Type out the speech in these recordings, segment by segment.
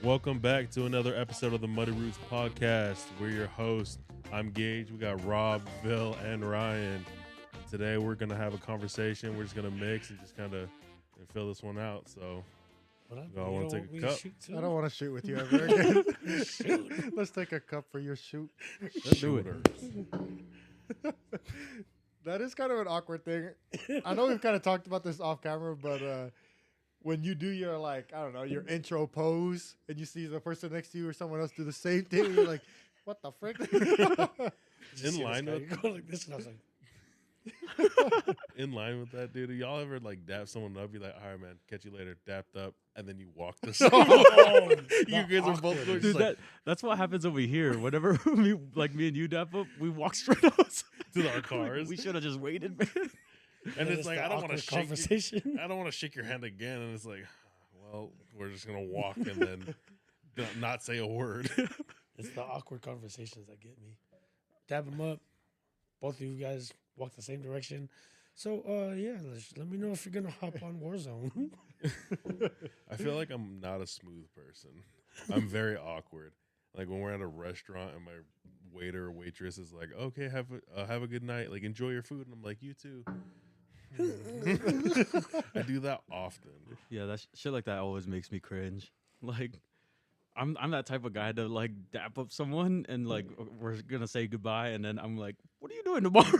Welcome back to another episode of the Muddy Roots Podcast. We're your hosts. I'm Gage. We got Rob, Bill, and Ryan. And today we're going to have a conversation. We're just going to mix and just kind of fill this one out. So, y'all want to take a cup? I don't want to shoot with you ever again. Let's take a cup for your shoot. Let's do it. That is kind of an awkward thing. I know we've kind of talked about this off camera, but when you do your, like, I don't know, your intro pose and you see the person next to you or someone else do the same thing, you're like, what the frick? In line with go like this, and I was like, in line with that, dude. Y'all ever like dap someone up? You're like, all right, man, catch you later. Dapped up, and then you walk the same way. You guys are both going Dude, like, that's what happens over here. Whenever me and you dap up, we walk straight out to our cars. We should have just waited, man. And it's like, the I don't want to awkward shake conversation. I don't want to shake your hand again. And it's like, well, we're just gonna walk and then not say a word. It's the awkward conversations that get me. Dab them up. Both of you guys walk the same direction. So, yeah, let me know if you're gonna hop on Warzone. I feel like I'm not a smooth person. I'm very awkward. Like when we're at a restaurant and my waiter or waitress is like, "Okay, have a good night. Like enjoy your food," and I'm like, "You too." I do that often. Yeah, that shit like that always makes me cringe. Like, I'm that type of guy to like dap up someone and like we're gonna say goodbye, and then I'm like, "What are you doing tomorrow?"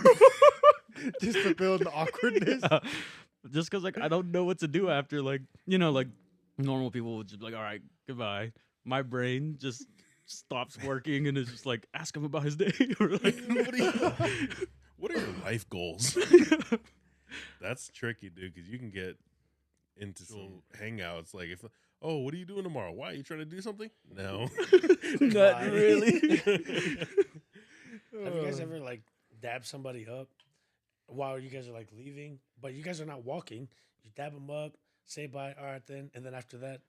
Just to build the awkwardness. Yeah. Just because like I don't know what to do after. Like, you know, like normal people would just be like, "All right, goodbye." My brain just stops working and it's just like, ask him about his day. Or like, What are your life goals? That's tricky, dude, because you can get into some hangouts. Like, what are you doing tomorrow? Why? Are you trying to do something? No. Not really. Have you guys ever like dab somebody up while you guys are like leaving, but you guys are not walking? You dab them up, say bye, all right then, and then after that,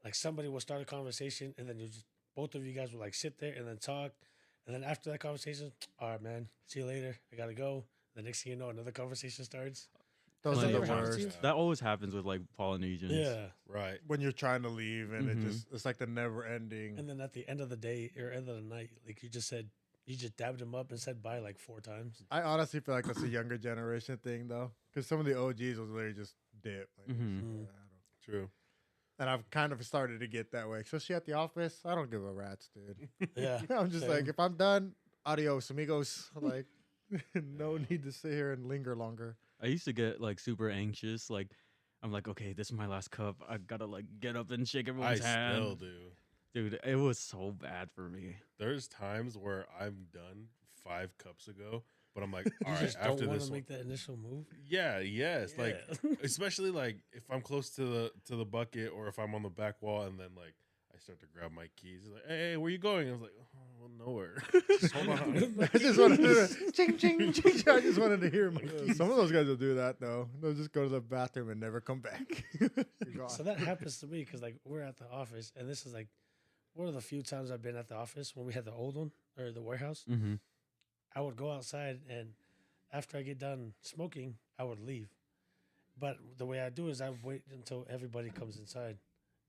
like somebody will start a conversation, and then you just both of you guys will like sit there and then talk, and then after that conversation, all right, man, see you later. I gotta go. The next thing you know, another conversation starts. Those Plenty are of the times. worst. That always happens with like Polynesians. Yeah, Right. When you're trying to leave and Mhm. it's like the never ending. and then at the end of the day or end of the night, like you just dabbed them up and said bye like 4 times. I honestly feel like that's a younger generation thing, though, because some of the OGs will literally just dip. Like, Mhm. I don't- True. And I've kind of started to get that way, especially at the office. I don't give a rat's, dude. Yeah, I'm just same. like, if I'm done, adios, amigos. Like, no need to sit here and linger longer. I used to get like super anxious. Like, I'm like, okay, this is my last cup. I gotta like get up and shake I everyone's hand. still do. Dude, it was so bad for me. There's times where I'm done 5 cups ago, but I'm like, You all right, just after don't want this to one. make that initial move. Yeah, yes. Like, Yeah. especially like if I'm close to the bucket or if I'm on the back wall and then like I start to grab my keys. He's like, hey, where you going? I was like, oh, well, nowhere. Just hold on. I just wanted to ching, ching, ching. I just wanted to hear my keys. Some of those guys will do that, though. They'll just go to the bathroom and never come back. You're gone. So that happens to me because like we're at the office, and this is like one of the few times I've been at the office when we had the old one or the warehouse. Mm-hmm. I would go outside, and after I get done smoking, I would leave. But the way I do is I wait until everybody comes inside.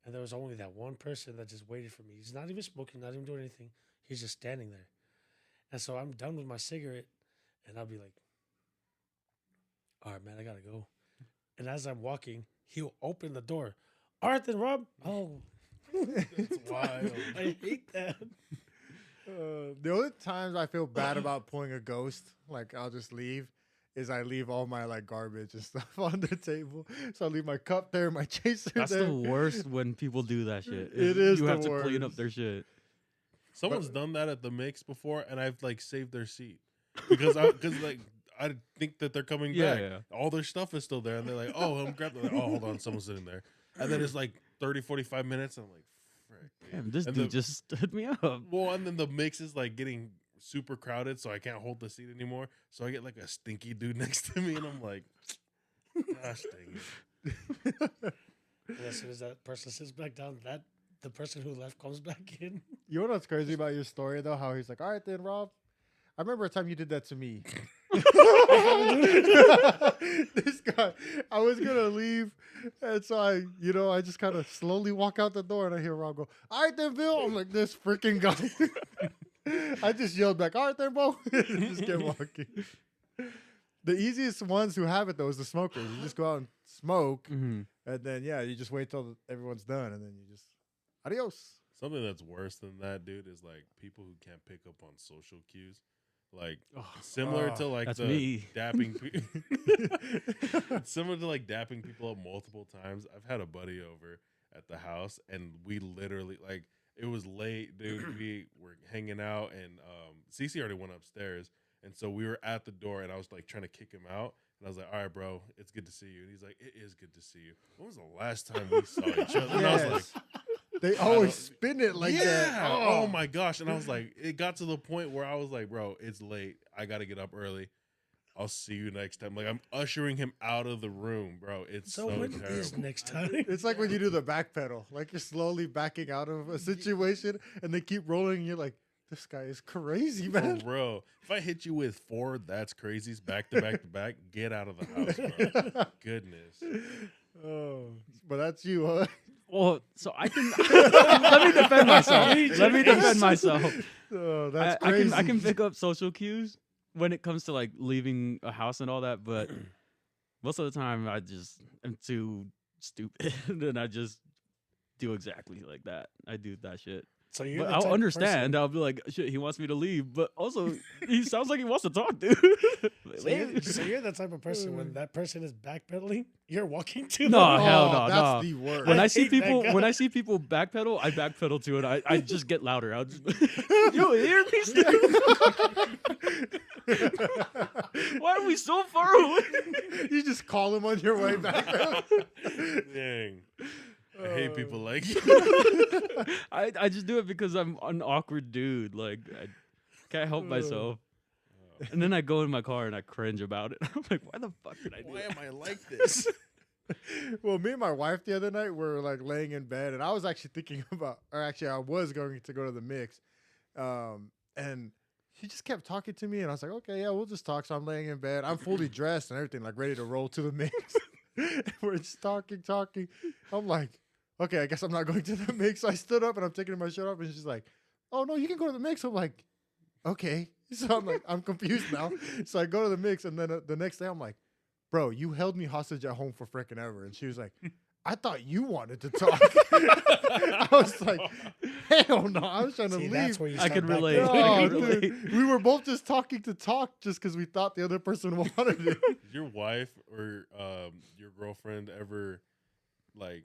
And there was only that one person that just waited for me. He's not even smoking, not even doing anything. He's just standing there. And so I'm done with my cigarette, and I'll be like, all right, man, I got to go. And as I'm walking, he'll open the door. All right, then, Rob. Oh, That's wild. I hate that. The only times I feel bad about pulling a ghost, like I'll just leave, is I leave all my like garbage and stuff on the table. So I leave my cup there, my chaser That's there. the worst when people do that shit. It is You the have to clean up worst. their shit. Someone's done that at the mix before, and I've like saved their seat because I think that they're coming Yeah, back. yeah. All their stuff is still there, and they're like, "Oh, I'm grabbing." Like, oh, hold on, someone's sitting there, and then it's like 30, 45 minutes, and I'm like, "Frick." Damn, this And dude the- just stood me up. Well, and then the mix is like getting super crowded, so I can't hold the seat anymore. So I get like a stinky dude next to me, and I'm like, "Gosh dang it!" And as soon as that person sits back down, the person who left comes back in. You know what's crazy about your story, though? How he's like, all right, then, Rob. I remember a time you did that to me. This guy, I was gonna leave, and so I just kind of slowly walk out the door, and I hear Rob go, "All right, then, Bill." I'm like, this freaking guy. I just yelled back, "All right, then, bro." Just kept walking. The easiest ones who have it though is the smokers. You just go out and smoke, and then you just wait till everyone's done, and then you just adios. Something that's worse than that, dude, is like people who can't pick up on social cues. Like similar to like That's the me. dapping similar to like dapping people up multiple times. I've had a buddy over at the house and we literally like it was late, dude. We were hanging out and Cece already went upstairs. And so we were at the door and I was like trying to kick him out. And I was like, "All right, bro, it's good to see you." And he's like, "It is good to see you." When was the last time we saw each other? And I was like, they always spin it like that. yeah. Oh my gosh. And I was like, it got to the point where I was like, "Bro, it's late. I got to get up early. I'll see you next time." Like I'm ushering him out of the room, bro. It's so when terrible. is next time? It's like when you do the back pedal, like you're slowly backing out of a situation, and they keep rolling, and you're like, "This guy is crazy, man." For real. If I hit you with 4 that's crazies back to back to back, get out of the house, bro. Goodness. Oh, but that's you, huh? Well, so I can let me defend myself. Let me defend myself. Oh, that's I crazy. can pick up social cues when it comes to like leaving a house and all that, but most of the time I just am too stupid and I just do exactly like that. I do that shit. So you're But the I'll type of understand. I'll be like, shit, he wants me to leave, but also he sounds like he wants to talk, dude. So you're the type of person when that person is backpedaling, you're walking to No, them. hell no, that's no. the worst. When I I see hate that people, guy. when I see people backpedal, I backpedal to it. I just get louder. I'll just, you hear me? Why are we so far away? You just call him on your way back. Dang. I hate people like you. I just do it because I'm an awkward dude. Like I can't help myself. And then I go in my car and I cringe about it. I'm like, why the fuck did I do Why that? am I like this? Well, me and my wife the other night were like laying in bed, and I was actually thinking about, or actually I was going to go to the mix, and she just kept talking to me, and I was like, okay, yeah, we'll just talk. So I'm laying in bed, I'm fully dressed and everything, like ready to roll to the mix. We're just talking. I'm like, okay, I guess I'm not going to the mix. So I stood up and I'm taking my shirt off, and she's like, "Oh no, you can go to the mix." I'm like, okay. So I'm like, I'm confused now. So I go to the mix, and then the next day I'm like, "Bro, you held me hostage at home for frickin' ever." And she was like, "I thought you wanted to talk." I was like, hell no. I was trying to See, leave. that's where you I start can relate. backpedaling. I Oh, can relate. dude, we were both just talking to talk just because we thought the other person wanted it. Did your wife or your girlfriend ever like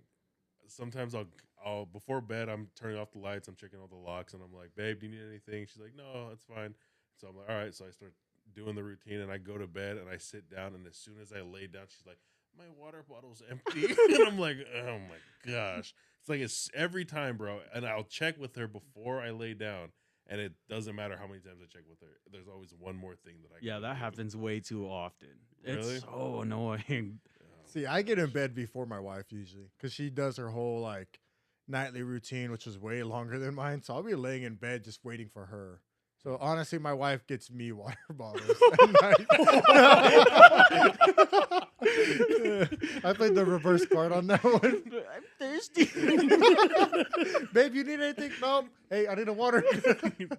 sometimes I'll before bed I'm turning off the lights, I'm checking all the locks, and I'm like, "Babe, do you need anything?" She's like, "No, that's fine." So I'm like, "All right." So I start doing the routine and I go to bed and I sit down, and as soon as I lay down, she's like, "My water bottle's empty." And I'm like, "Oh my gosh." It's like it's every time, bro. And I'll check with her before I lay down, and it doesn't matter how many times I check with her. There's always one more thing that I Yeah, gotta that do. happens way too often. Really? It's so annoying. See, I get in bed before my wife usually because she does her whole like nightly routine, which is way longer than mine. So I'll be laying in bed just waiting for her. So honestly, my wife gets me water bottles at night. I played the reverse card on that one. I'm thirsty. Babe, you need anything? No. Hey, I need a water.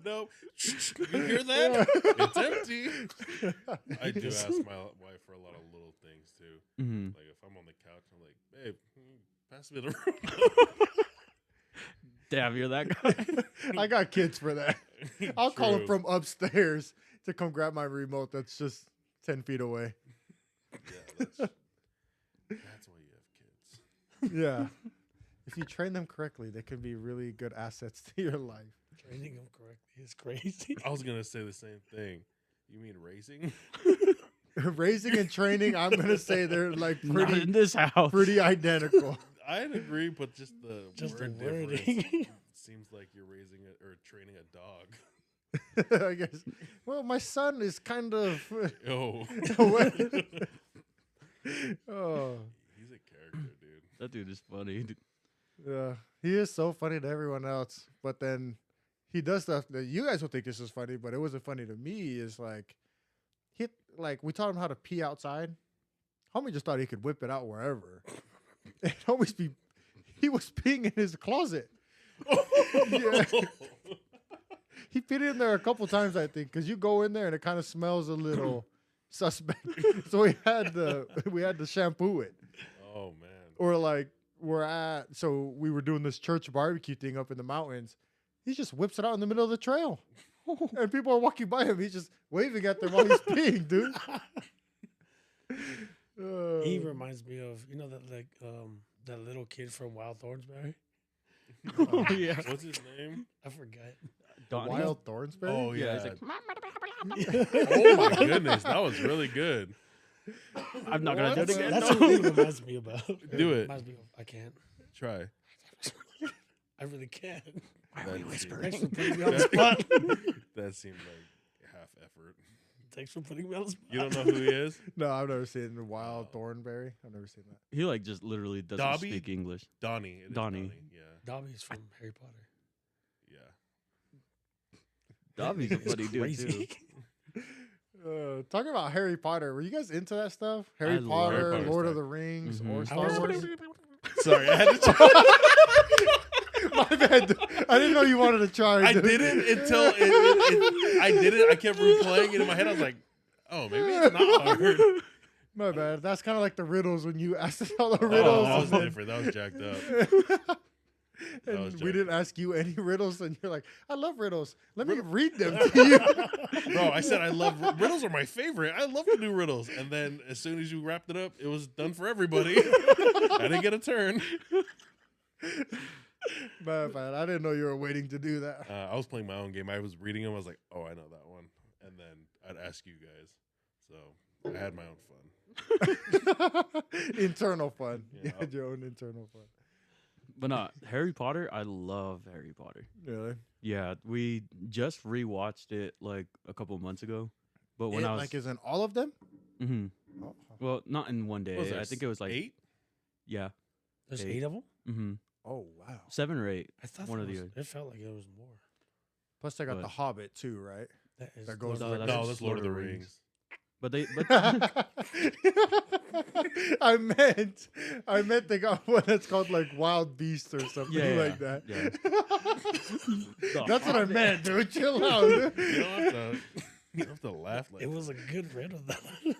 No, you hear that? It's empty. I do ask my wife for a lot of little things too. Mhm. Like if I'm on the couch, I'm like, "Babe, pass me the remote." Damn, you're that guy. I got kids for that. I'll call him True. from upstairs to come grab my remote that's just 10 feet away. Yeah, that's why you have kids. Yeah. If you train them correctly, they can be really good assets to your life. Training them correctly is crazy. I was gonna say the same thing. You mean raising? Raising and training, I'm going to say they're like Not in pretty, this house. pretty identical. I'd agree, but just the Just the word difference wording. seems like you're raising it or training a dog. I guess. Well, my son is kind of. Oh, Oh, he's a character, dude. That dude is funny. yeah. He is so funny to everyone else, but then he does stuff that you guys will think this is funny, but it wasn't funny to me. Is like we taught him how to pee outside. Homie just thought he could whip it out wherever. And he was peeing in his closet. Yeah. He peed in there a couple times, I think, because you go in there and it kind of smells a little suspect. So we had to shampoo it. Oh man. Or like so we were doing this church barbecue thing up in the mountains. He just whips it out in the middle of the trail. And people are walking by him. He's just waving at them while he's peeing, dude. He reminds me of that little kid from Wild Thornsberry. Oh, yeah. What's his name? I forgot. Donnie? Wild Thornsberry? Oh yeah. he's like, Oh my goodness, that was really good. I'm not gonna do it That's- again. That's no. what he reminds me about. Do it. Reminds me of, I can't. Try. I really can't. That Thanks for seemed, putting me on the spot. that seemed like half effort. Thanks for putting me on the spot. You don't know who he is? No, I've never seen Wild Thornberry. I've never seen that. He like just literally doesn't Dobby? speak English. Donnie. It is Donnie. Yeah. Dobby's from Harry Potter. Yeah. Dobby's a It's funny dude crazy. too. Talking about Harry Potter, were you guys into that stuff? Harry love Potter, Harry Potter Lord stuff. of the Rings, Mhm. or I Star was- Wars? Sorry, I had to My bad. I didn't know you wanted to try. I dude. didn't until I did it. I kept replaying it in my head. I was like, oh, maybe it's not hard. My bad. That's kind of like the riddles when you asked us all the Oh, riddles. that was and different. That was jacked up. and was we joking. didn't ask you any riddles, and you're like, I love riddles. Let me read them to you. Bro, I said I love riddles are my favorite. I love to do riddles. And then as soon as you wrapped it up, it was done for everybody. I didn't get a turn. My bad. I didn't know you were waiting to do that. I was playing my own game. I was reading them. I was like, oh, I know that one. And then I'd ask you guys. So I had my own fun. Internal fun. Yeah. You had your own internal fun. But not Harry Potter. I love Harry Potter. Really? Yeah, we just rewatched it like a couple of months ago. But when I was Like, isn't all of them? Mhm. Oh. Well, not in one day. What was there, I think it was like 8? Yeah. There's 8. 8 of them? Mm-hmm. Oh, wow. 7 or 8. I thought One there of the was, it felt like there was more. Plus, they got But- The Hobbit, too, right? That is That goes Lord of with- the No, Rings. that's Lord of the Rings. But they but I meant they got one that's called like Wild Beast or something Yeah, like that. yeah. That's what I meant, dude. Chill out. Dude. You don't have to laugh like It was a good riddle, though.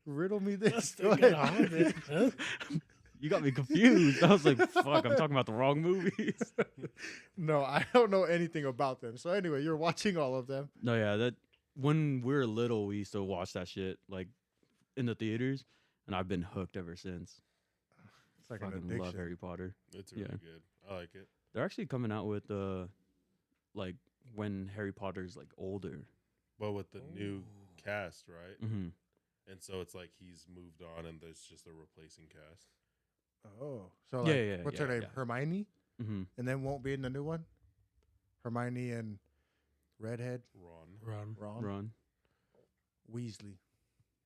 Riddle me That's this. Go still got a ahead. Hobbit, huh? you got me confused. I was like, fuck, I'm talking about the wrong movies. No, I don't know anything about them. So anyway, you're watching all of them. No, yeah, that when we were little, we used to watch that shit like in the theaters, and I've been hooked ever since. It's like an Fucking addiction. love Harry Potter. It's really Yeah. good. I like it. They're actually coming out with like when Harry Potter's like older. But with the new cast, right? Mm-hmm. And so it's like he's moved on and there's just a replacing cast. Oh, so Yeah, like, yeah, what's yeah, her name? yeah. Hermione, Mm-hmm. and then won't be in the new one. Hermione and redhead Ron. Run. Ron. Weasley.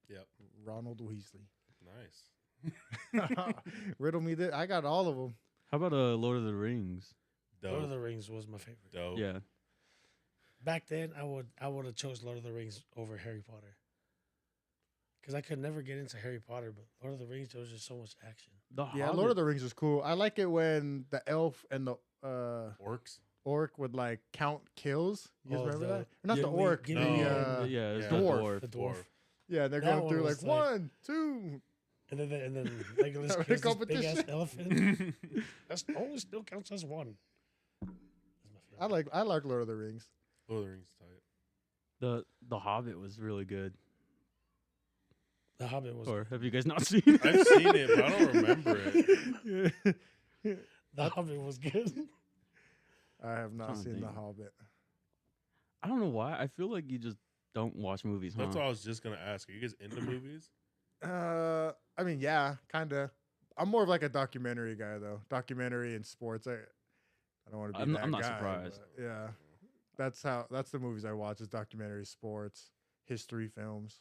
Yep. Ronald Weasley. Nice. Riddle me this. I got all of them. How about Lord of the Rings? Dope. Lord of the Rings was my favorite. Dope. Yeah. Back then, I would have chose Lord of the Rings over Harry Potter. Because I could never get into Harry Potter, but Lord of the Rings, there was just so much action. The Yeah, Hobbit. Lord of the Rings is cool. I like it when the elf and the Orcs. orc would like count kills. You guys Oh, remember the- that? Or not give the me- orc. give The, me, yeah, it's Yeah. the Dwarf. dwarf. The dwarf. yeah, they're That going one through like was like- 1, 2. And then Legolas Having a kills this big ass competition. elephant. That's only still counts as one. That's my favorite. I like Lord of the Rings. Lord of the Rings is tight. The Hobbit was really good. The Hobbit was. Or have you guys not seen it? I've seen it, but I don't remember it. The Hobbit was good. I have not Trying to seen The think. Hobbit. I don't know why. I feel like you just don't watch movies, huh? That's what I was just gonna ask. Are you guys into movies? I mean, yeah, kind of. I'm more of like a documentary guy though. Documentary and sports. I don't want to be I'm that not guy, surprised. but yeah, that's the movies I watch is documentary, sports, history films,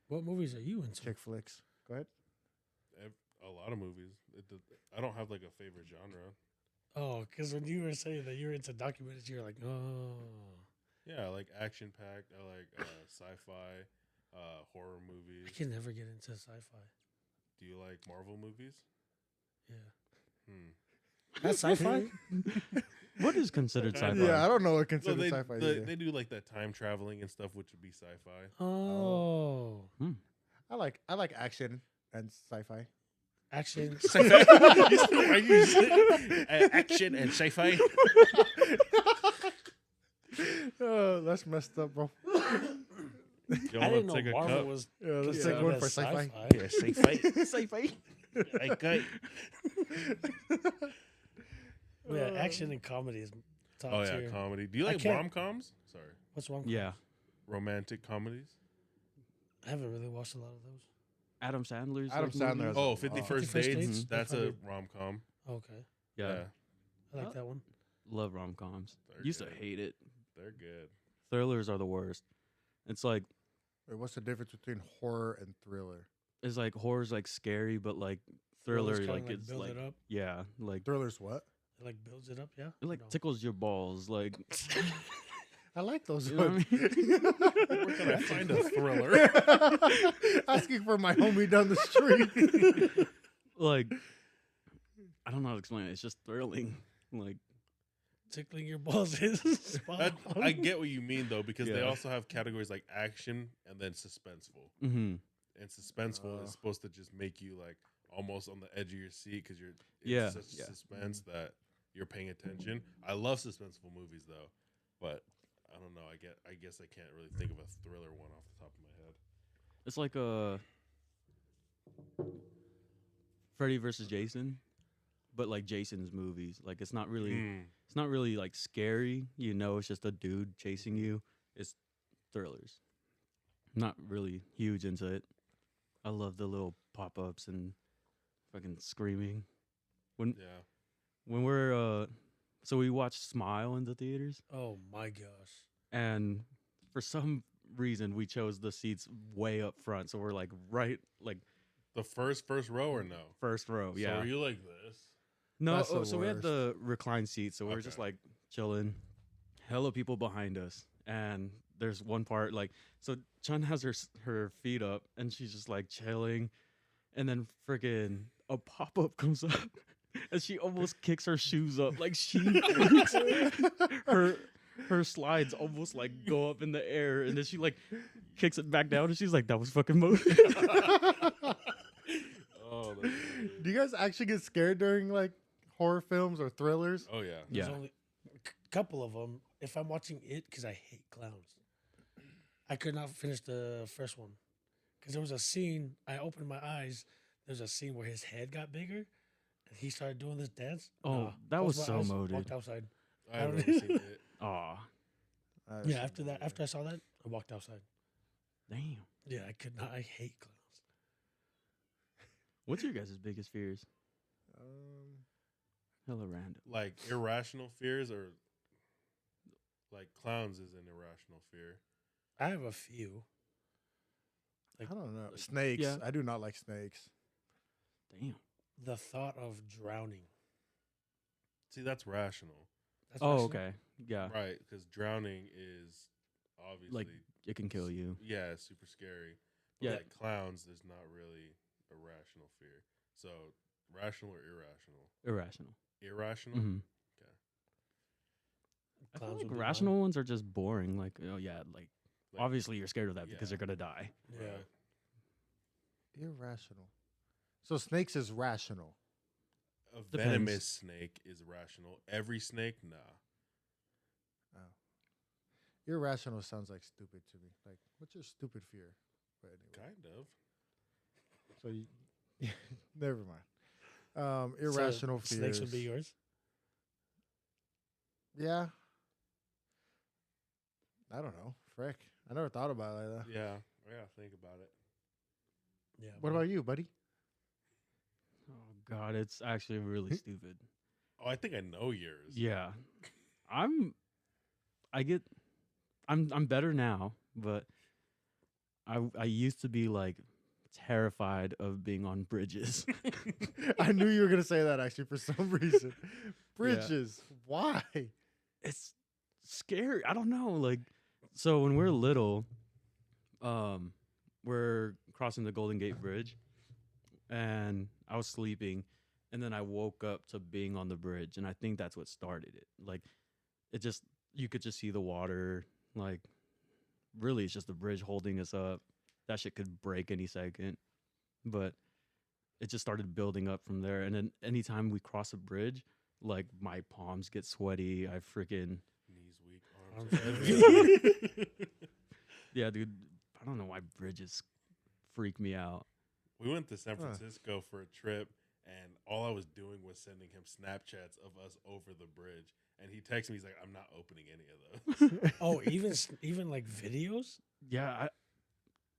What movies are you into? chick flicks. Go ahead. A lot of movies. I don't have like a favorite genre. Oh, because when you were saying that you were into documentaries, you were like, oh. Yeah, I like action packed. I like sci-fi. horror I movies. can never get into sci-fi. Do you like Marvel movies? Yeah. Hmm. That's sci-fi? What is considered Kinda. sci-fi? Yeah, I don't know what So considered they, sci-fi either. they do like that time traveling and stuff, which would be sci-fi. Oh. I like action and sci-fi. Action. Are you action and sci-fi? Oh, that's messed up, bro. You I want didn't to know take a Marvel cup? was Yeah, let's considered take one as for sci-fi. Yeah, sci-fi. Sci-fi. Okay. Yeah, action and comedy is top Oh yeah, tier. comedy. Do you I like can't- rom-coms? Sorry, What's wrong? Yeah. romantic comedies. I haven't really watched a lot of those. Adam Sandler's. Adam like, Sandler movies. has Oh, a 50 lot. First 50 First Dates. Dates? That's a Funny. rom-com. Okay. Yeah. I like that one. Love rom-coms. They're Used good. to hate it. They're good. Thrillers are the worst. It's like Wait, what's the difference between horror and thriller? horror's like scary, but like thriller Kinda like it's build like it up. yeah, like Thrillers what? It like builds it up, yeah. it like No. tickles your balls. Like I like those You know what I ones. Where can I find a thriller? Asking for my homie down the street. like I don't know how to explain it. It's just thrilling. Like Tickling your balls is spot That, on. I get what you mean though, because they Yeah. also have categories like action and then suspenseful. mm-hmm. And suspenseful Oh. is supposed to just make you like almost on the edge of your seat because you're in Yeah, such yeah. suspense that you're paying attention. I love suspenseful movies though, but I don't know. I guess I can't really think of a thriller one off the top of my head. It's like a Freddy versus Jason, but like Jason's movies. Like it's not really it's not really like scary, it's just a dude chasing you. It's thrillers. Not really huge into it. I love the little pop-ups and fucking screaming. Yeah. When we're so we watched Smile in the theaters, Oh my gosh. and for some reason we chose the seats way up front, so we're like right like The first row or no? first row. So Yeah. are you like this? No, That's the so we had worst. the recline seat, so we're just Okay. like chilling. Hella people behind us, and there's one part like so Chun has her feet up, and she's just like chilling, and then freaking a pop up comes up, and she almost kicks her shoes up, like she her slides almost like go up in the air, and then she like kicks it back down, and she's like, "That was fucking motion." Oh, that's hilarious. Do you guys actually get scared during like horror films or thrillers? Oh yeah. There's Yeah. only a couple of them. If I'm watching it, because I hate clowns, I could not finish the first one because there was a scene. I opened my eyes. There's a scene where his head got bigger, and he started doing this dance. Oh, that closed was my so eyes, molded. Walked outside. I haven't don't- ever seen it. Aw, Yeah, after that, after I saw that, I walked outside. damn. Yeah, I could not. I hate clowns. What's your guys' biggest fears? Um, Hella random. Like irrational fears or like clowns is an irrational fear. I have a few. I don't know. Snakes. Yeah. I do not like snakes. Damn. The thought of drowning. See, that's rational. That's Oh, rational. okay. Yeah. Right, because drowning is obviously It can kill you. yeah, it's super scary. But Yeah. like clowns, there's not really a rational fear. So rational or irrational? Irrational. Irrational. Mm-hmm. I feel Clowns like would be rational ones are just boring. Like, oh yeah, like Like, obviously you're scared of that because yeah. they're gonna die. Yeah. right. Irrational. So snakes is rational. A Depends. venomous snake is rational. Every snake, nah. Irrational sounds like stupid to me. Like, what's your stupid fear? But anyway, Kind of. so you, never mind. Irrational So fears. Snakes would be yours. Yeah. I don't know. Frick. I never thought about it like that. Yeah. Yeah. Think about it. Yeah. What about you, buddy? Oh god, it's actually really stupid. Oh, I think I know yours. Yeah. I'm better now, but I used to be like terrified of being on bridges. I knew you were gonna say that actually for some reason. Bridges. Why? It's scary. I don't know. Like, so when we're little, we're crossing the Golden Gate Bridge, and I was sleeping, and then I woke up to being on the bridge, and I think that's what started it. Like, it just you could just see the water. Like, really, it's just the bridge holding us up. That shit could break any second, but it just started building up from there. And then anytime we cross a bridge, like my palms get sweaty. I freaking Knees weak, Arms arms heavy. heavy. yeah, dude. I don't know why bridges freak me out. We went to San Huh. Francisco for a trip, and all I was doing was sending him Snapchats of us over the bridge. And he texted me, he's like, I'm not opening any of those. Oh, even like videos. Yeah,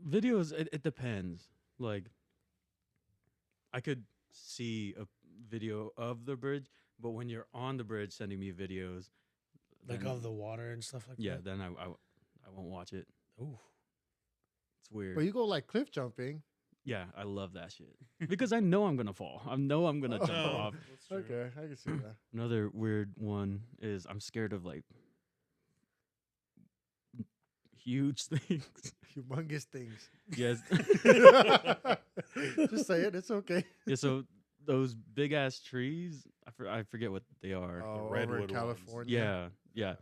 videos. It depends. Like, I could see a video of the bridge, but when you're on the bridge sending me videos, Like then- of the water and stuff like yeah, that. then I won't watch it. Ooh. It's weird. But you go like cliff jumping. Yeah, I love that shit because I know I'm gonna fall. I know I'm gonna jump No, off. that's true. Okay, I can see that. Another weird one is I'm scared of like huge things. Humongous things. Yes. Just say it. It's okay. Yeah. So those big ass trees, I forget what they are. Oh, over in redwood ones. California. Yeah, yeah.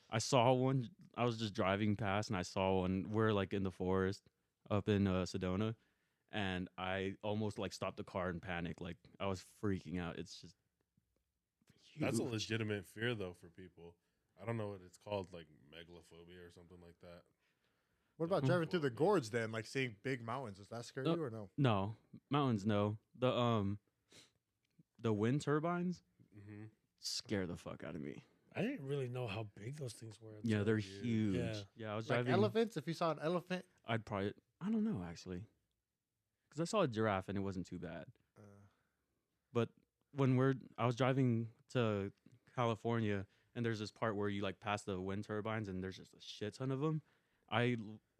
I saw one. I was just driving past and I saw one. We're like in the forest up in Sedona, and I almost like stopped the car in panic. Like I was freaking out. It's just That's a huge. legitimate fear, though, for people. I don't know what it's called, like megalophobia or something like that. What about Mhm. driving through the gorge then? Like seeing big mountains. Does that scare No. you or no? No, mountains. No, the wind turbines Mm-hmm. scare the fuck out of me. I didn't really know how big those things were. Yeah, until- they're huge. huge. Yeah. Yeah, I was Like driving. elephants. If you saw an elephant. I'd probably. I don't know actually, because I saw a giraffe and it wasn't too bad. But when I was driving to California, and there's this part where you like pass the wind turbines, and there's just a shit ton of them.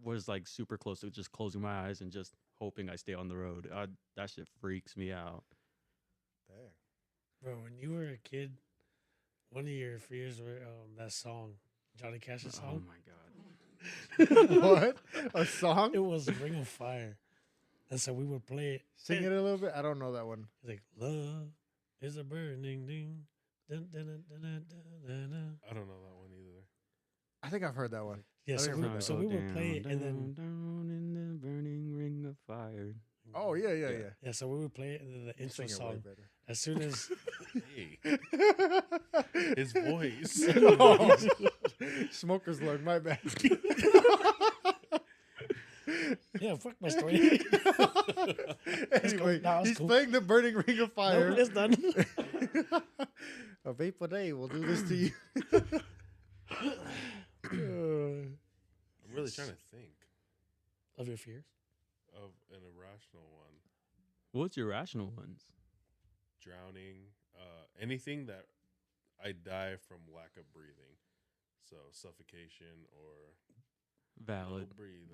Was like super close to just closing my eyes and just hoping I stay on the road. That shit freaks me out. Dang. Bro, when you were a kid, one of your fears were that song, Johnny Cash's Oh song. my god. What? A song? It was Ring of Fire. And so we would play it. Sing it a little bit. I don't know that one. It's like, love is a burning ding. Dun, dun, dun, dun, dun, dun, dun. I don't know that one either. I think I've heard that one. Yeah, I so think we, I've heard that so one. we would play it and then down in the burning ring of fire. Oh yeah, yeah, Yeah. yeah. yeah, so we would play it and then the You intro sing it way song. better. As soon as Hey, his voice. Oh. Smoker's lung, my bad. yeah, fuck my story. Anyway, No, it's he's cool. playing the burning ring of fire. No, it's done. A vape a day will do this to you. I'm really trying to think Of your fears? of an irrational one. What's your rational ones? Drowning, anything that I die from lack of breathing. So suffocation or Valid. no breathing.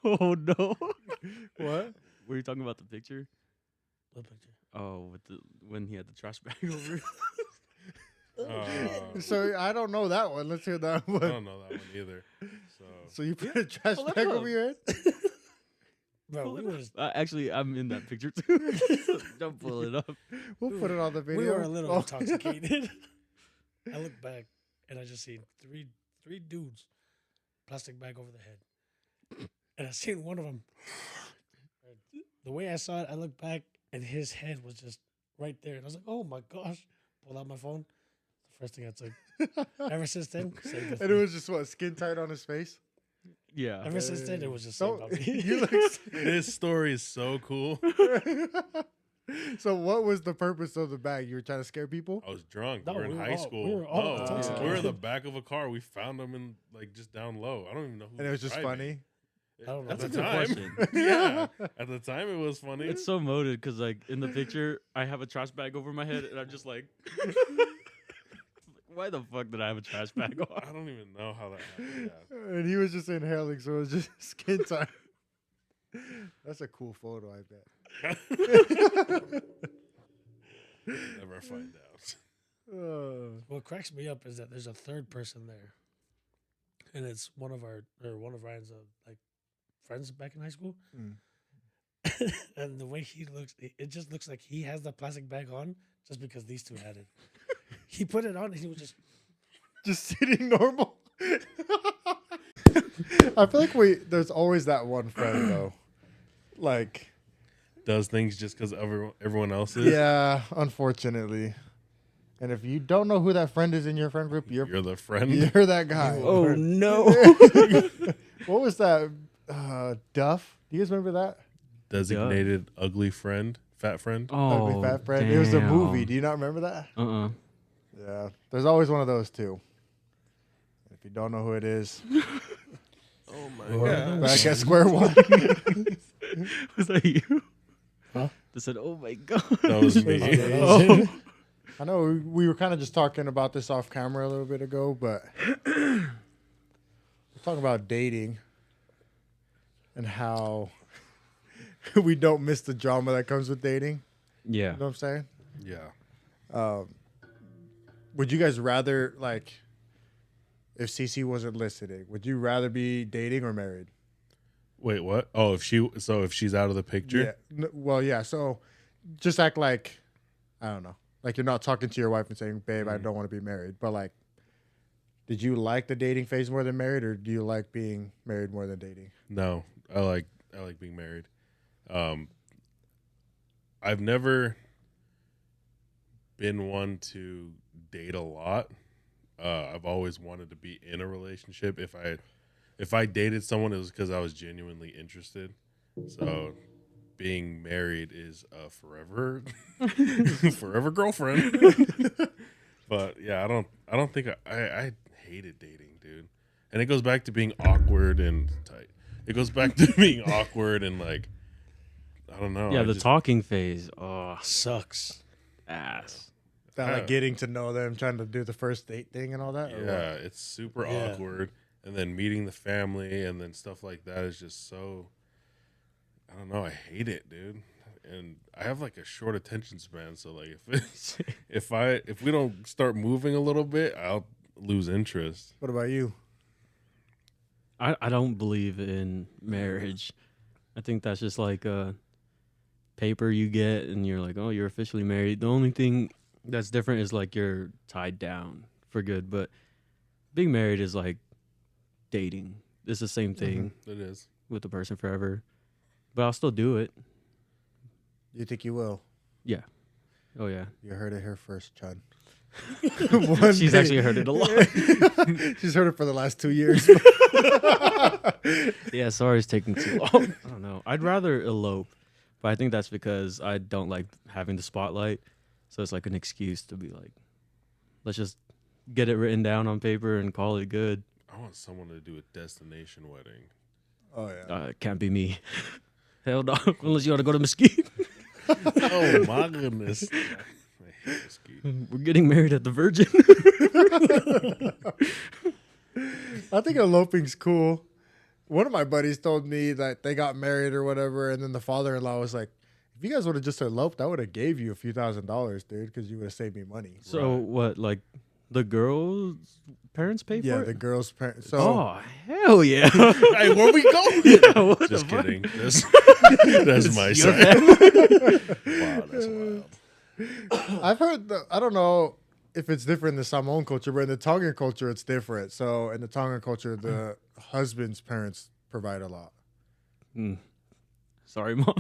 Oh no. What? Were you talking about the picture? What picture? Oh, when he had the trash bag over it. So I don't know that one. Let's hear that I one. don't know that one either. So So you put a trash Oh, look bag up. over your head? Bro, we was Actually, I'm in that picture too. Don't pull it up. We'll put it on the video. we were a little Oh. intoxicated. I look back and I just seen three dudes, plastic bag over the head, and I seen one of them. The way I saw it, I looked back and his head was just right there, and I was like, "Oh my gosh!" Pulled out my phone. The first thing I took. Ever since then, saved it for And it me. was just what, skin tight on his face? Yeah. Ever since then, it was just So saved by me. you look. this story is so cool. So what was the purpose of the bag? You were trying to scare people? I was drunk. No, we're in we were high all- school. we were all no, we were in intoxicated. the back of a car. We found them in like just down low. I don't even know who. And it was just driving. funny. I don't know. At That's the a good time, question. yeah. At the time, it was funny. It's so molded because, like, in the picture, I have a trash bag over my head, and I'm just like, why the fuck did I have a trash bag on? I don't even know how that happened. Yeah. And he was just inhaling, so it was just skin tight. That's a cool photo, I bet. Never find out. What cracks me up is that there's a third person there. and it's one of Ryan's like friends back in high school. Mm. And the way he looks, it just looks like he has the plastic bag on just because these two had it. He put it on and he was Just sitting normal. I feel like there's always that one friend though. Like, Does things just because everyone else is. yeah, unfortunately. And if you don't know who that friend is in your friend group, you're You're the friend. you're that guy. Oh no! What was that? Duff. Do you guys remember that? Designated ugly friend, fat friend. Oh, Ugly Fat Friend. It was a movie. damn. Do you not remember that? Yeah. There's always one of those too. If you don't know who it is, Oh my we're back at square one. Was that you? Huh? They said, "Oh my god." That was me. Oh. I know we were kind of just talking about this off camera a little bit ago, but we're talking about dating and how we don't miss the drama that comes with dating. Yeah. You know what I'm saying? Yeah. Would you guys rather, like, if CC wasn't listening, would you rather be dating or married? Wait, what? Oh, if she's out of the picture. Yeah. Well, yeah. So just act like, I don't know, like you're not talking to your wife and saying, babe, I don't want to be married. But like, did you like the dating phase more than married, or do you like being married more than dating? No, I like being married. I've never been one to date a lot. I've always wanted to be in a relationship. If I dated someone, it was because I was genuinely interested. So being married is a forever girlfriend. But yeah, I don't think I hated dating, dude. And it goes back to being awkward and tight. It goes back to being awkward and like, I don't know. Yeah, I the just- talking phase. Oh, sucks. ass. That like getting to know them, trying to do the first date thing and all that? or what? Yeah, it's super Yeah. awkward. And then meeting the family and then stuff like that is just so, I don't know. I hate it, dude. And I have like a short attention span. So like if we don't start moving a little bit, I'll lose interest. What about you? I don't believe in marriage. I think that's just like a paper you get and you're like, oh, you're officially married. The only thing that's different is like you're tied down for good. But being married is like dating. It's the same thing It is. with the person forever. But I'll still do it. You think you will? Oh, yeah. You heard it here first, Chun. She's actually heard it a lot. She's heard it for the last 2 years. Yeah, sorry it's taking too long. I don't know. I'd rather elope, but I think that's because I don't like having the spotlight. So it's like an excuse to be like, let's just get it written down on paper and call it good. I want someone to do a destination wedding. Oh yeah. It can't be me. Hell no, unless you want to go to Mesquite. Oh my goodness. I hate Mesquite. We're getting married at the Virgin. I think eloping's cool. One of my buddies told me that they got married or whatever, and then the father-in-law was like, "If you guys would have just eloped, I would have gave you a few $1,000s, dude, because you would have saved me money." So Right. what, like the girl's parents pay for Yeah, it? the girl's parents. So Oh, hell yeah. Hey, where we going? Yeah, what the Just fuck? kidding. That's my Your side. family? Wow, that's wild. I've heard, I don't know if it's different in the Samoan culture, but in the Tongan culture, it's different. So in the Tongan culture, the husband's parents provide a lot. Mm. Sorry, Mom.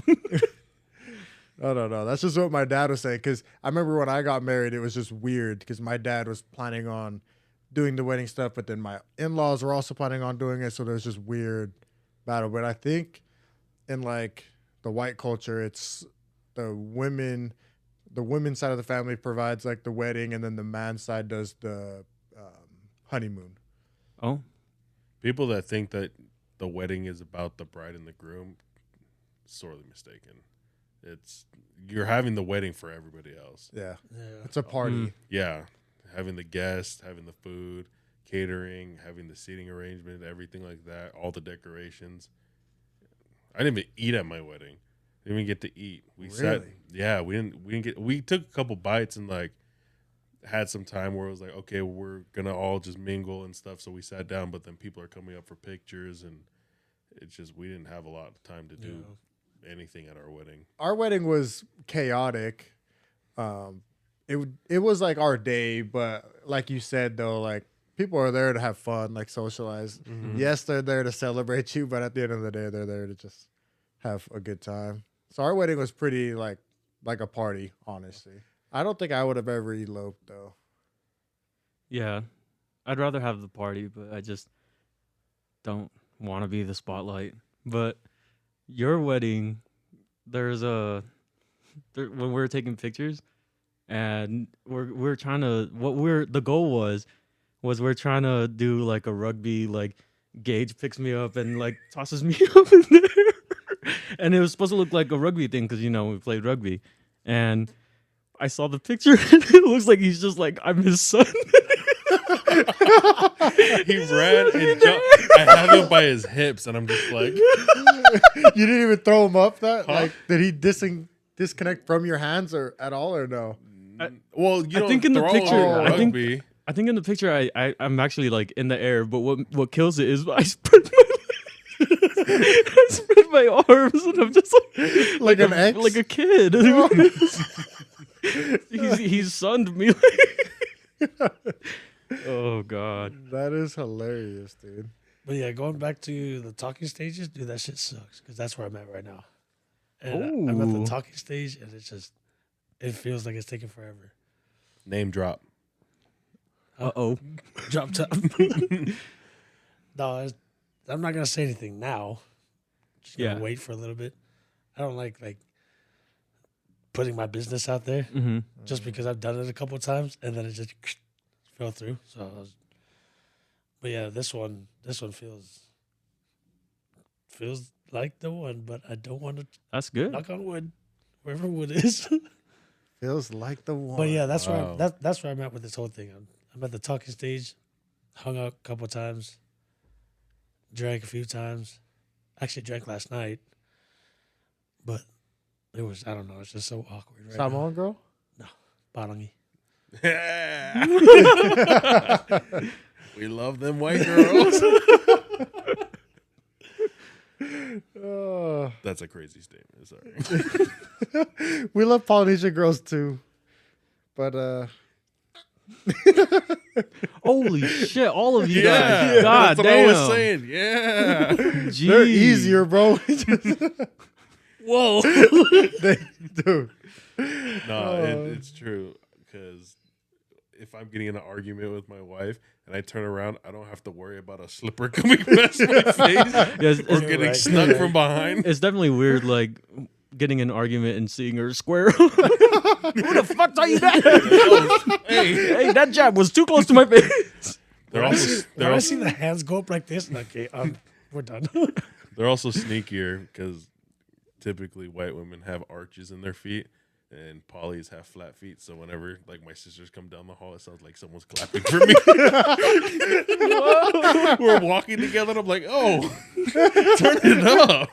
No. That's just what my dad was saying. Because I remember when I got married, it was just weird because my dad was planning on doing the wedding stuff, but then my in-laws were also planning on doing it. So there's just weird battle. But I think in like the white culture, it's the women's side of the family provides like the wedding, and then the man's side does the honeymoon. Oh, People that think that the wedding is about the bride and the groom, sorely mistaken. You're having the wedding for everybody else. Yeah, Yeah. it's a party. Mm. Yeah, having the guests, having the food, catering, having the seating arrangement, everything like that, all the decorations. I didn't even eat at my wedding. Didn't even get to eat. We sat. Really? Yeah, we didn't get. We took a couple bites and like had some time where it was like, okay, we're gonna all just mingle and stuff. So we sat down, but then people are coming up for pictures, and it's just we didn't have a lot of time to do anything at our wedding. Our wedding was chaotic. It was like our day, but like you said though, like people are there to have fun, like socialize. Mhm. Yes, they're there to celebrate you, but at the end of the day, they're there to just have a good time. So our wedding was pretty like a party, honestly. I don't think I would have ever eloped though. Yeah, I'd rather have the party, but I just don't want to be the spotlight. But your wedding, when we were taking pictures, and we're trying to the goal was we're trying to do like a rugby, like Gage picks me up and like tosses me up in there, and it was supposed to look like a rugby thing because we played rugby, and I saw the picture and it looks like he's just like, I'm his son. He ran and jumped. I have him by his hips, and I'm just like, You didn't even throw him up that? Huh? Like, did he disconnect from your hands or at all or no? well, you I think in the throw picture, a I think- rugby. I think in the picture I'm actually like in the air, but what kills it is I spread my arms and I'm just Like an X? like a kid. he's sunned me. Oh God. That is hilarious, dude. But yeah, going back to the talking stages, dude, that shit sucks because that's where I'm at right now. And I'm at Ooh. the talking stage, and it feels like it's taking forever. Name drop. Uh-oh. Drop top. No, I'm not gonna say anything now. Just gonna Yeah. wait for a little bit. I don't like putting my business out there Mm-hmm. just because I've done it a couple of times and then it just fell through. But yeah, this one feels like the one, but I don't want to That's good. knock on wood, wherever wood is. Feels like the one. But yeah, that's Wow. where that's where I'm at with this whole thing. I'm at the talking stage, hung out a couple of times, drank a few times. Actually drank last night, but it was, I don't know, it's just so awkward right now. Samon girl? Barangi. We love them white girls. That's a crazy statement. Sorry. We love Polynesian girls too. But Holy shit, all of you Yeah, guys. God that's what damn. I was saying. Yeah. they're Jeez. easier, bro. Whoa. Dude. No, it's true. Because if I'm getting in an argument with my wife and I turn around, I don't have to worry about a slipper coming past my face Yes, or it's, getting right. snuck from behind. it's definitely weird, like getting in an argument and seeing her square. Who the fuck are you that? Hey, Hey, that jab was too close to my face. they're When I also see- they're when I also, see the hands go up like this, okay, we're done. they're also sneakier because typically white women have arches in their feet. And polys have flat feet, so whenever like my sisters come down the hall, it sounds like someone's clapping for me. We're walking together, and I'm like, "Oh, turn it up!"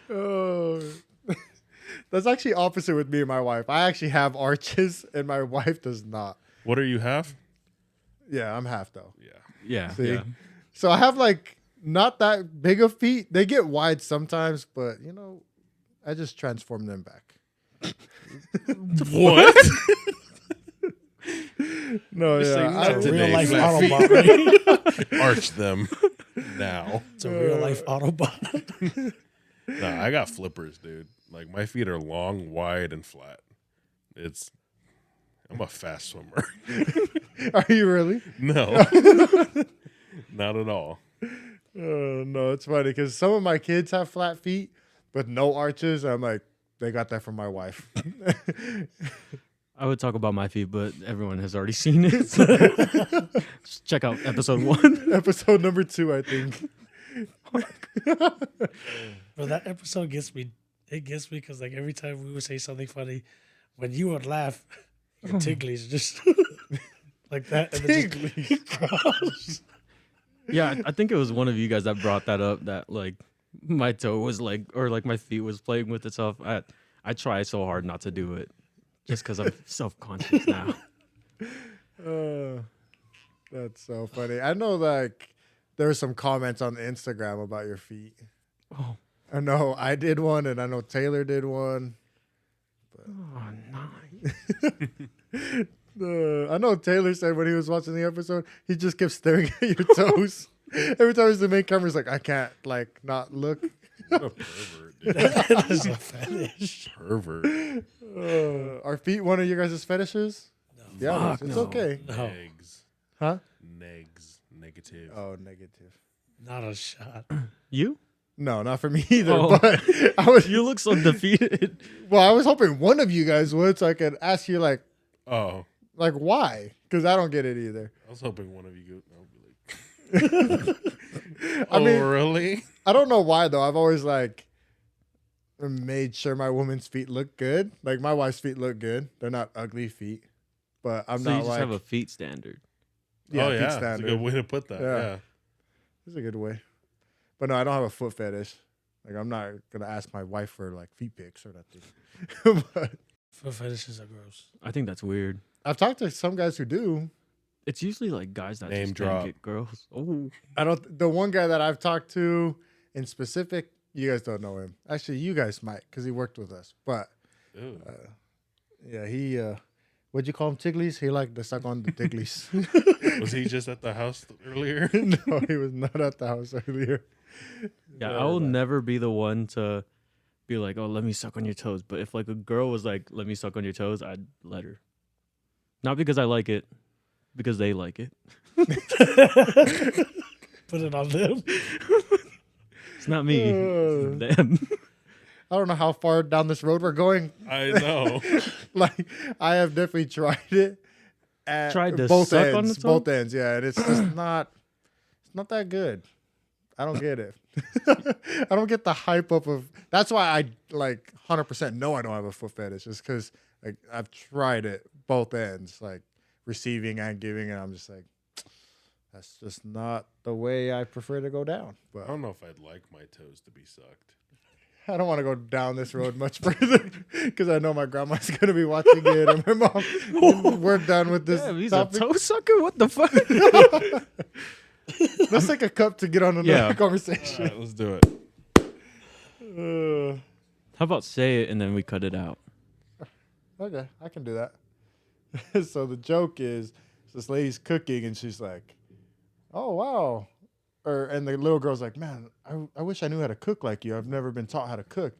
Oh. That's actually opposite with me and my wife. I actually have arches and my wife does not. What are you half? Yeah, I'm half though. Yeah, Yeah. See? Yeah. So I have like not that big of feet. They get wide sometimes, but I just transform them back. what? No, Just say yeah. not It's a today, real life flat feet. Autobot, right? Arch them now. It's a real life Autobot. Nah, I got flippers, dude. Like my feet are long, wide, and flat. I'm a fast swimmer. Are you really? No, not at all. No, it's funny because some of my kids have flat feet, but no arches. I'm like, they got that from my wife. I would talk about my feet, but everyone has already seen it. So just check out episode 1. Episode number 2, I think. But that episode gets me. It gets me because like every time we would say something funny, when you would laugh, your ticklies just like that, and then just cross. Yeah, I think it was one of you guys that brought that up, that like my toe was like, or like my feet was playing with itself. I try so hard not to do it. just because I'm self-conscious now. That's so funny. I know, like, there were some comments on the Instagram about your feet. Oh, I know I did one, and I know Taylor did one. nice. I know Taylor said when he was watching the episode, he just kept staring at your toes. Every time he's the main camera, he's like, I can't, like, not look. What a pervert, dude. That is a fetish. Pervert. Are feet one of your guys' fetishes? No. Yeah, Fuck it's no. okay. No, Negs. Huh? Negs. Negative. Oh, negative. not a shot. You? No, not for me either. Oh. But I was, You look so defeated. well, I was hoping one of you guys would, so I could ask you, like why? Because I don't get it either. I was hoping one of you would be like, I mean, really? I don't know why though. I've always like made sure my woman's feet look good. Like my wife's feet look good. They're not ugly feet, but I'm So you not just like have a feet standard. Oh, feet yeah. That's a standard. good way to put that. Yeah. Yeah. It's a good way. But no, I don't have a foot fetish. Like I'm not gonna ask my wife for like feet pics or nothing. But Foot fetishes are gross. I think that's weird. I've talked to some guys who do. It's usually like guys that Name just drop. can't get girls. Oh, I don't. The one guy that I've talked to in specific, you guys don't know him. Actually, you guys might because he worked with us. But Ew. yeah, he. What'd you call him? Tiglies? He liked to suck on the tiglies. Was he just at the house earlier? No, he was not at the house earlier. yeah. I will never be the one to be like, oh, let me suck on your toes. But if like a girl was like, let me suck on your toes, I'd let her. Not because I like it, because they like it. Put it on them. It's not me. It's them. I don't know how far down this road we're going. I know. Like I have definitely tried it. At Tried to both suck ends, on the toe? both ends, yeah, and it's just not. It's not that good. I don't get it. I don't get the hype up of. That's why I like 100% know I don't have a foot fetish. Just because like I've tried it both ends, like receiving and giving, and I'm just like, that's just not the way I prefer to go down. I But don't know if I'd like my toes to be sucked. I don't want to go down this road much further because I know my grandma's gonna be watching it, and my mom. And we're done with this Damn, he's a topic. toe sucker? What the fuck? Let's take a cup to get on another Yeah. All conversation. right, let's do it. How about say it and then we cut it out? Okay, I can do that. So the joke is this lady's cooking and she's like, "Oh wow," and the little girl's like, "Man, I wish I knew how to cook like you. I've never been taught how to cook."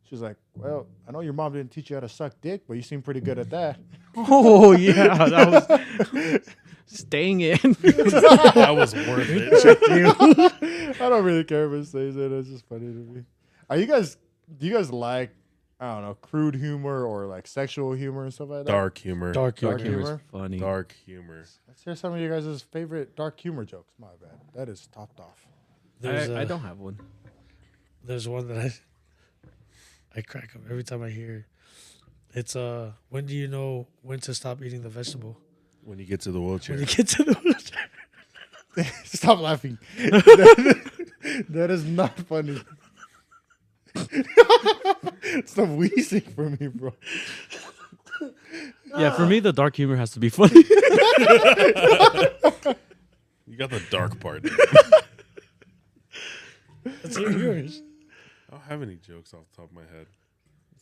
She's like, "Well, I know your mom didn't teach you how to suck dick, but you seem pretty good at that." Oh, yeah. That was staying in. That was worth it. I don't really care if it says it. It's just funny to me. Do you guys like, I don't know, crude humor or like sexual humor and stuff like that? Dark humor. Dark Dark humor. humor. Funny. Dark humor. Let's hear some of you guys' favorite dark humor jokes. My bad. That is topped off. I don't have one. There's one that I crack up every time I hear it. It's when do you know when to stop eating the vegetable? When you get to the wheelchair. When you get to the wheelchair. Stop laughing. That is not funny. Stop wheezing for me, bro. Yeah, for me, the dark humor has to be funny. You got the dark part. Let's hear yours. I don't have any jokes off the top of my head.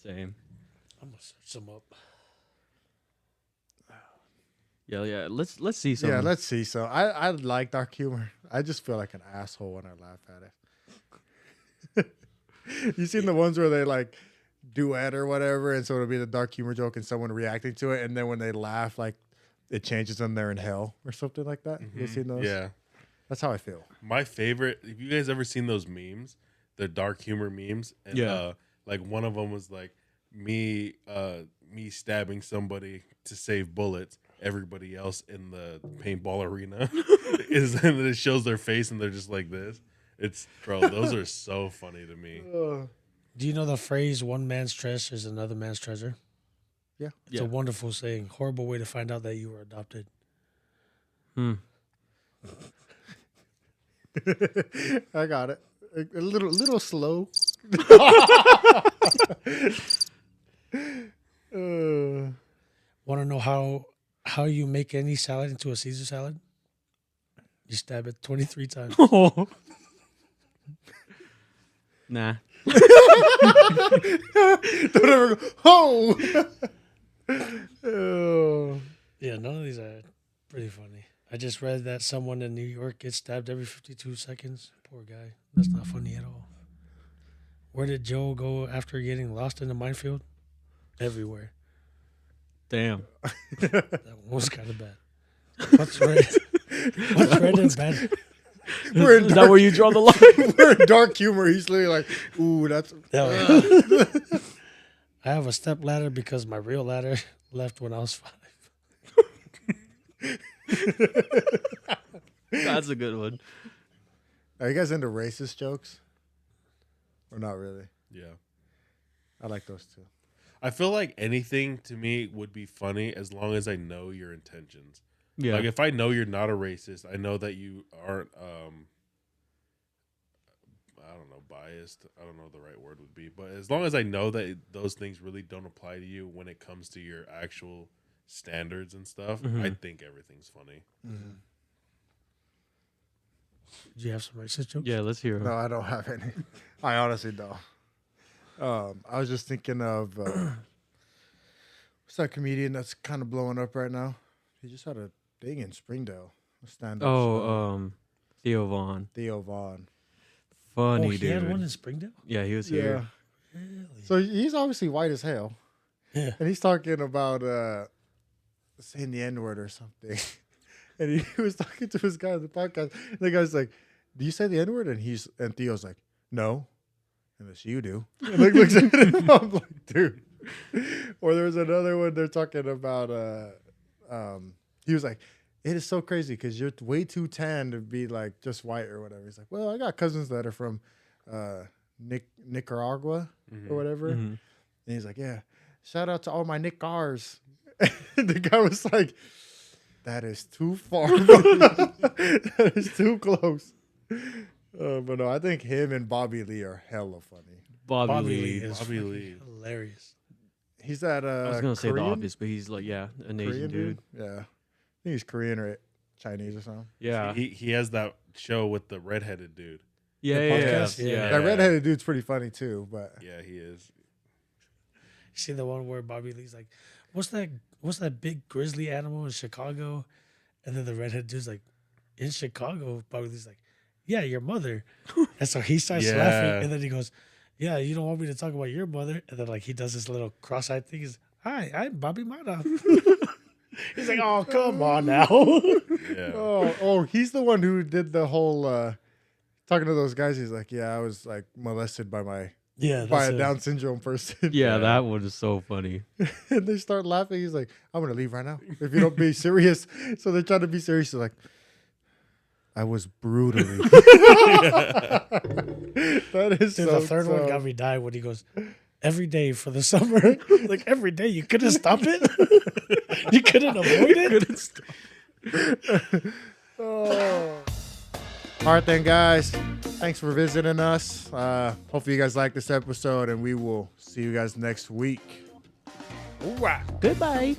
Same. I'm gonna search them up. Yeah. Let's see some. Yeah, let's see. So I like dark humor. I just feel like an asshole when I laugh at it. You seen the ones where they like duet or whatever, and so it'll be the dark humor joke and someone reacting to it, and then when they laugh, like it changes them they're in hell or something like that. You seen those? Yeah. That's how I feel. My favorite, have you guys ever seen those memes? The dark humor memes? And, Yeah. like one of them was like me stabbing somebody to save bullets. Everybody else in the paintball arena is, and it shows their face and they're just like this. It's, bro, those are so funny to me. Do you know the phrase "one man's trash is another man's treasure"? Yeah. It's a wonderful saying. Horrible way to find out that you were adopted. Hmm. I got it. A little slow. to know how you make any salad into a Caesar salad? You stab it 23 times. Nah. Don't ever go, oh! Oh. Yeah, none of these are pretty funny. I just read that someone in New York gets stabbed every 52 seconds. Poor guy. That's not funny at all. Where did Joe go after getting lost in the minefield? Everywhere. Damn. That one was kind of bad. What's red? What's red and bad? We're in Is that dark, where you draw the line? we're in dark humor. He's literally like, ooh, that's... I have a step ladder because my real ladder left when I was 5. That's a good one. Are you guys into racist jokes? Or not really? Yeah. I like those too. I feel like anything to me would be funny as long as I know your intentions. Yeah. Like if I know you're not a racist, I know that you aren't I don't know, biased. I don't know what the right word would be, but as long as I know that those things really don't apply to you when it comes to your actual standards and stuff, I think everything's funny. Did you have some racist jokes? Yeah, let's hear 'em. No, I don't have any. I honestly don't. I was just thinking of what's that comedian that's kind of blowing up right now? He just had a thing in Springdale. A stand-up show. Theo Vaughn. Theo Vaughn. Funny, Oh, he dude. had one in Springdale? Yeah, he was here. Really? So he's obviously white as hell. Yeah. And he's talking about saying the N-word or something. And he was talking to his guy on the podcast. And the guy's like, do you say the N-word? And Theo's like, no. Unless you do. And like looks at him. I'm like, dude. Or there's another one they're talking about. He was like, it is so crazy because you're way too tan to be like just white or whatever. He's like, well, I got cousins that are from Nicaragua or whatever. And he's like, yeah, shout out to all my Nicars. And the guy was like, that is too far. That is too close. But no, I think him and Bobby Lee are hella funny. Bobby Lee. is Bobby fucking Lee. hilarious. He's that I was gonna say the Korean? obvious, but he's like, yeah, an Asian Korean dude. Yeah. I think he's Korean or Chinese or something. Yeah. He has that show with the redheaded dude. Yeah, The yeah, yeah, podcast? yeah. Yeah. That redheaded dude's pretty funny too, but Yeah, he is. You see the one where Bobby Lee's like, what's that big grizzly animal in Chicago? And then the redhead dude's like, in Chicago? Bobby Lee's like, yeah, your mother. And so he starts Yeah. laughing, and then he goes, yeah, you don't want me to talk about your mother? And then like he does this little cross-eyed thing. He's, hi, I'm Bobby Mata. He's like, oh, come on now. Yeah. oh, he's the one who did the whole talking to those guys. He's like, yeah, I was like molested by Yeah, by that's a it. Down syndrome person. Yeah, that one is so funny. And they start laughing. He's like, I'm gonna leave right now if you don't be serious. So they're trying to be serious. He's like, I was brutally. That is Dude, so. the third one got me dying when he goes, every day for the summer. Like every day, you couldn't stop it. You couldn't avoid it. Oh. All right, then, guys. Thanks for visiting us. Hopefully, you guys like this episode, and we will see you guys next week. Goodbye.